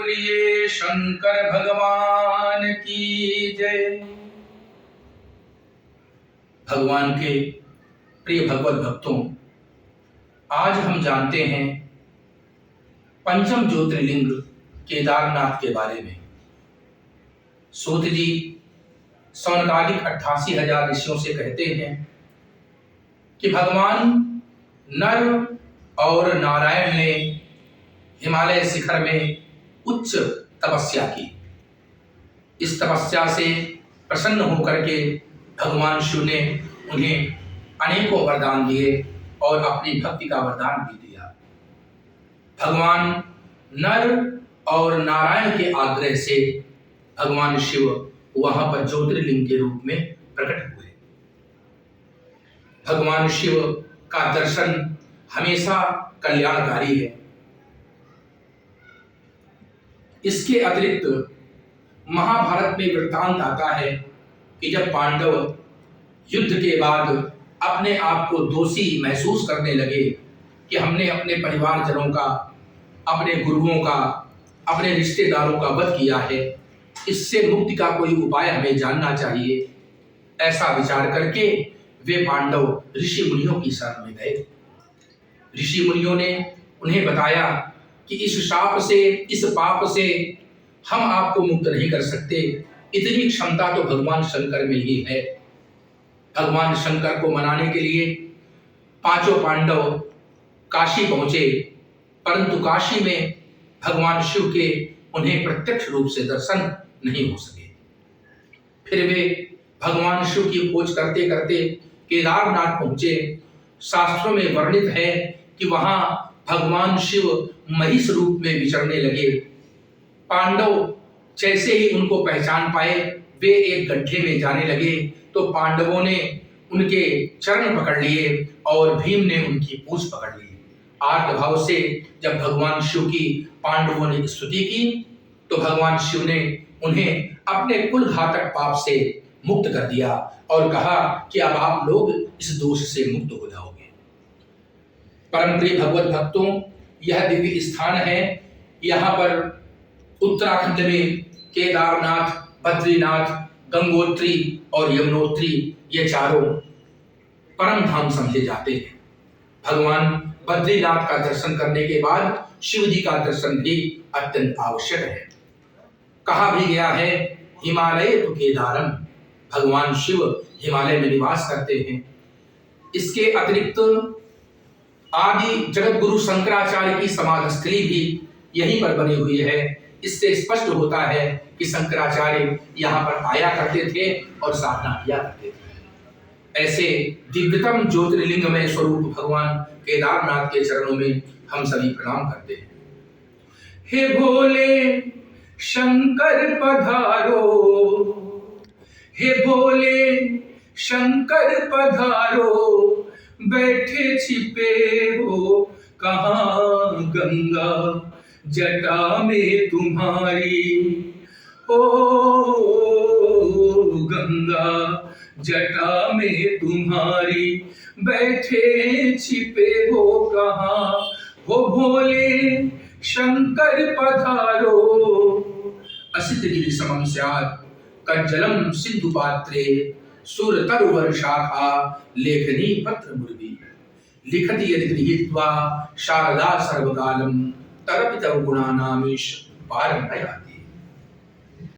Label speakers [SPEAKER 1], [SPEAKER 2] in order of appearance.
[SPEAKER 1] बोलिए शंकर भगवान की जय। भगवान के प्रिय भगवत भक्तों, आज हम जानते हैं पंचम ज्योतिर्लिंग केदारनाथ के बारे में। सूत जी सौनकालिक 88,000 ऋषियों से कहते हैं कि भगवान नर और नारायण ने हिमालय शिखर में उच्च तपस्या की। इस तपस्या से प्रसन्न होकर के भगवान शिव ने उन्हें अनेकों वरदान दिए और अपनी भक्ति का वरदान भी दिया। भगवान नर और नारायण के आग्रह से भगवान शिव वहां पर ज्योतिर्लिंग के रूप में प्रकट हुए। भगवान शिव का दर्शन हमेशा कल्याणकारी है। इसके अतिरिक्त महाभारत में वृत्तांत आता है कि जब पांडव युद्ध के बाद अपने आप को दोषी महसूस करने लगे कि हमने अपने परिवारजनों का, अपने गुरुओं का, अपने रिश्तेदारों का वध किया है, इससे मुक्ति का कोई उपाय हमें जानना चाहिए, ऐसा विचार करके वे पांडव ऋषि मुनियों की शरण में गए। ऋषि मुनियों ने उन्हें बताया कि इस शाप से, इस पाप से हम आपको मुक्त नहीं कर सकते। इतनी क्षमता तो भगवान शंकर में ही है। भगवान शंकर को मनाने के लिए पांचों पांडव काशी पहुंचे, परंतु काशी में भगवान शिव के उन्हें प्रत्यक्ष रूप से दर्शन नहीं हो सके। फिर वे भगवान शिव की खोज करते करते केदारनाथ पहुंचे। शास्त्रों में वर्णित है कि वहां भगवान शिव महिष रूप में विचरने लगे। पांडव जैसे ही उनको पहचान पाए, वे एक गड्ढे में जाने लगे तो पांडवों ने उनके चरण पकड़ लिए और भीम ने उनकी पूंछ पकड़ ली। आर्त भाव से जब भगवान शिव की पांडवों ने स्तुति की तो भगवान शिव ने उन्हें अपने कुल घातक पाप से मुक्त कर दिया और कहा कि अब आप लोग इस दोष से मुक्त हो जाओगे। परम प्रिय भगवत भक्तों, यह दिव्य स्थान है। यहाँ पर उत्तराखंड में केदारनाथ, बद्रीनाथ, गंगोत्री और यमुनोत्री, ये चारों परम धाम समझे जाते हैं। भगवान बद्रीनाथ का दर्शन करने के बाद शिव जी का दर्शन भी अत्यंत आवश्यक है। कहा भी गया है हिमालय तो केदारम, भगवान शिव हिमालय में निवास करते हैं। इसके अतिरिक्त आदि जगत गुरु शंकराचार्य की समाधि स्थली भी यहीं पर बनी हुई है। इससे स्पष्ट होता है कि शंकराचार्य यहाँ पर आया करते थे और साधना किया करते थे। ऐसे दिव्यतम ज्योतिर्लिंग में स्वरूप भगवान केदारनाथ के चरणों में हम सभी प्रणाम करते हैं। हे भोले शंकर पधारो, हे भोले शंकर पधारो, बैठे छिपे हो कहाँ गंगा जटा में तुम्हारी, ओ गंगा जटा में तुम्हारी, बैठे छिपे हो कहाँ, हो भोले शंकर पधारो। असित गिरि समम स्यात् कज्जलम सिंधु पात्रे, सुर तरुवर शाखा लेखनी पत्र मुर्वी, लिखति यदि गृहीत्वा शारदा सर्वकालम तरपित गुणानामीश पारम नयाति।